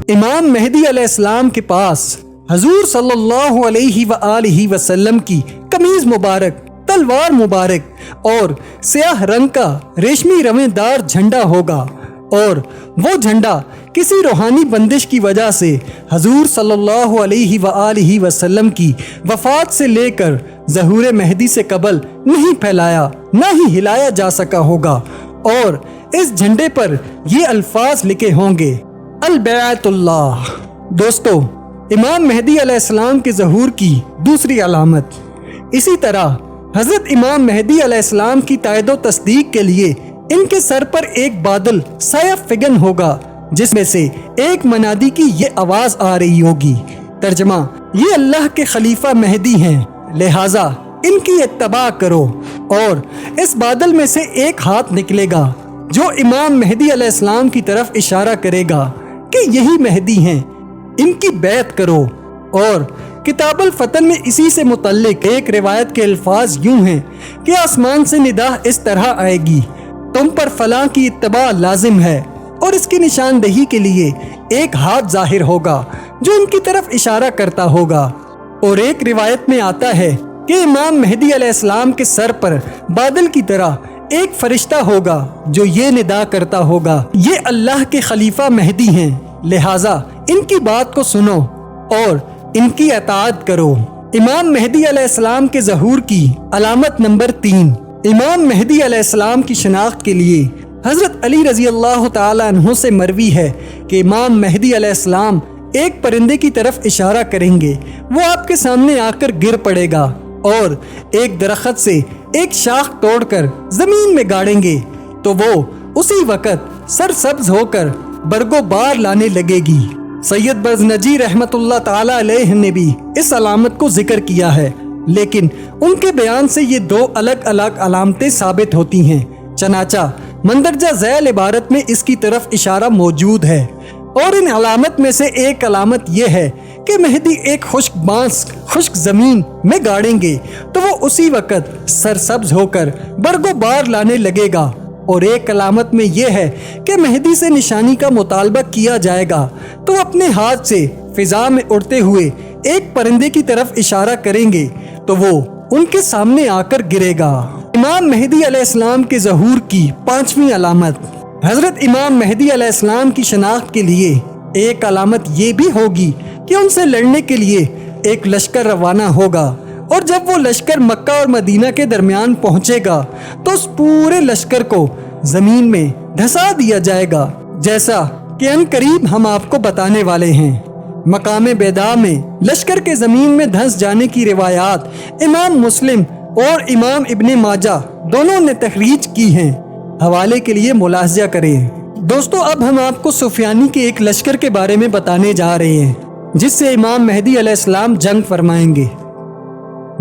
امام مہدی علیہ السلام کے پاس حضور صلی اللہ علیہ وآلہ وسلم کی قمیض مبارک، تلوار مبارک اور سیاہ رنگ کا ریشمی رویں دار جھنڈا ہوگا، اور وہ جھنڈا کسی روحانی بندش کی وجہ سے حضور صلی اللہ علیہ وآلہ وسلم کی وفات سے لے کر ظہور مہدی سے قبل نہیں پھیلایا نہ ہی ہلایا جا سکا ہوگا، اور اس جھنڈے پر یہ الفاظ لکھے ہوں گے، البیعت اللہ۔ دوستو، امام مہدی علیہ السلام کے ظہور کی دوسری علامت، اسی طرح حضرت امام مہدی علیہ السلام کی تائید و تصدیق کے لیے ان کے سر پر ایک بادل سایہ فگن ہوگا، جس میں سے ایک منادی کی یہ آواز آ رہی ہوگی، ترجمہ: یہ اللہ کے خلیفہ مہدی ہیں، لہٰذا ان کی اتباع کرو۔ اور اس بادل میں سے ایک ہاتھ نکلے گا جو امام مہدی علیہ السلام کی طرف اشارہ کرے گا کہ یہی مہدی ہیں، ان کی بیعت کرو۔ اور کتاب الفتن میں اسی سے متعلق ایک روایت کے الفاظ یوں ہیں کہ آسمان سے ندا اس طرح آئے گی، تم پر فلاں کی اتباع لازم ہے، اور اس کی نشاندہی کے لیے ایک ہاتھ ظاہر ہوگا جو ان کی طرف اشارہ کرتا ہوگا۔ اور ایک روایت میں آتا ہے کہ امام مہدی علیہ السلام کے سر پر بادل کی طرح ایک فرشتہ ہوگا جو یہ ندا کرتا ہوگا، یہ اللہ کے خلیفہ مہدی ہیں، لہٰذا ان کی بات کو سنو اور ان کی اطاعت کرو۔ امام مہدی علیہ السلام کے ظہور کی علامت نمبر 3، امام مہدی علیہ السلام کی شناخت کے لیے حضرت علی رضی اللہ تعالی عنہ سے مروی ہے کہ امام مہدی علیہ السلام ایک پرندے کی طرف اشارہ کریں گے، وہ آپ کے سامنے آ کر گر پڑے گا، اور ایک درخت سے ایک شاخ توڑ کر زمین میں گاڑیں گے تو وہ اسی وقت سرسبز ہو کر برگو بار لانے لگے گی۔ سید برزنجی رحمت اللہ تعالی علیہ نے بھی اس علامت کو ذکر کیا ہے، لیکن ان کے بیان سے یہ دو الگ الگ علامتیں ثابت ہوتی ہیں، چنانچہ مندرجہ ذیل عبارت میں اس کی طرف اشارہ موجود ہے۔ اور ان علامت میں سے ایک علامت یہ ہے کہ مہدی ایک خشک بانس خشک زمین میں گاڑیں گے تو وہ اسی وقت سرسبز ہو کر برگو بار لانے لگے گا، اور ایک علامت میں یہ ہے کہ مہدی سے نشانی کا مطالبہ کیا جائے گا تو وہ اپنے ہاتھ سے فضا میں اڑتے ہوئے ایک پرندے کی طرف اشارہ کریں گے تو وہ ان کے سامنے آ کر گرے گا۔ امام مہدی علیہ السلام کے ظہور کی 5ویں علامت، حضرت امام مہدی علیہ السلام کی شناخت کے لیے ایک علامت یہ بھی ہوگی کہ ان سے لڑنے کے لیے ایک لشکر روانہ ہوگا، اور جب وہ لشکر مکہ اور مدینہ کے درمیان پہنچے گا تو اس پورے لشکر کو زمین میں دھسا دیا جائے گا، جیسا کہ ان قریب ہم آپ کو بتانے والے ہیں۔ مقام بیداء میں لشکر کے زمین میں دھنس جانے کی روایات امام مسلم اور امام ابن ماجہ دونوں نے تخریج کی ہیں، حوالے کے لیے ملاحظہ کریں۔ دوستو، اب ہم آپ کو سفیانی کے ایک لشکر کے بارے میں بتانے جا رہے ہیں جس سے امام مہدی علیہ السلام جنگ فرمائیں گے۔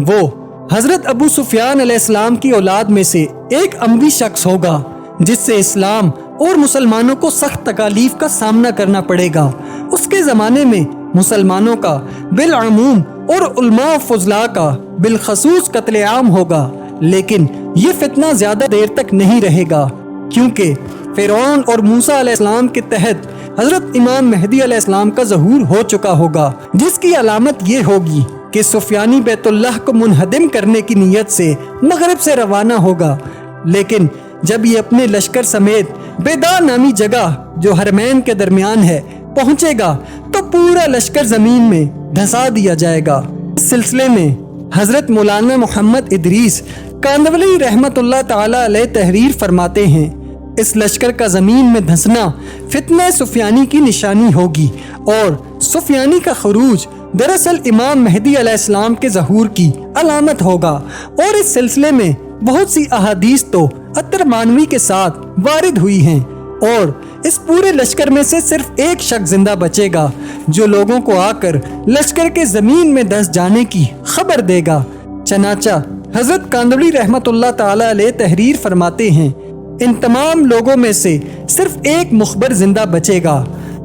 وہ حضرت ابو سفیان علیہ السلام کی اولاد میں سے ایک اموی شخص ہوگا جس سے اسلام اور مسلمانوں کو سخت تکالیف کا سامنا کرنا پڑے گا۔ اس کے زمانے میں مسلمانوں کا بالعموم اور علماء و فضلاء کا بالخصوص قتل عام ہوگا، لیکن یہ فتنہ زیادہ دیر تک نہیں رہے گا، کیونکہ فرعون اور موسیٰ علیہ السلام کے تحت حضرت امام مہدی علیہ السلام کا ظہور ہو چکا ہوگا، جس کی علامت یہ ہوگی کہ سفیانی بیت اللہ کو منہدم کرنے کی نیت سے مغرب سے روانہ ہوگا، لیکن جب یہ اپنے لشکر سمیت بیداء نامی جگہ جو حرمین کے درمیان ہے پہنچے گا تو پورا لشکر زمین میں دھسا دیا جائے گا۔ اس سلسلے میں حضرت مولانا محمد ادریس کاندولی رحمت اللہ تعالی علیہ تحریر فرماتے ہیں، اس لشکر کا زمین میں دھسنا فتنہ سفیانی کی نشانی ہوگی، اور سفیانی کا خروج دراصل امام مہدی علیہ السلام کے ظہور کی علامت ہوگا۔ اور اس سلسلے میں بہت سی احادیث تو عطر مانوی کے ساتھ وارد ہوئی ہیں، اور اس پورے لشکر میں سے صرف ایک شخص زندہ بچے گا جو لوگوں کو آ کر لشکر کے زمین میں دھس جانے کی خبر دے گا۔ چنانچہ حضرت کاندولی رحمت اللہ تعالی علیہ تحریر فرماتے ہیں، ان تمام لوگوں میں سے صرف ایک مخبر زندہ بچے گا،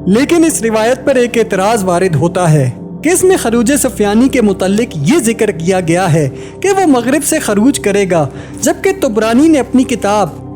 لیکن اس روایت پر ایک اعتراض وارد ہوتا ہے کہ اس میں خروج سفیانی کے متعلق یہ ذکر کیا گیا ہے کہ وہ مغرب سے خروج کرے گا، جبکہ طبرانی نے اپنی کتاب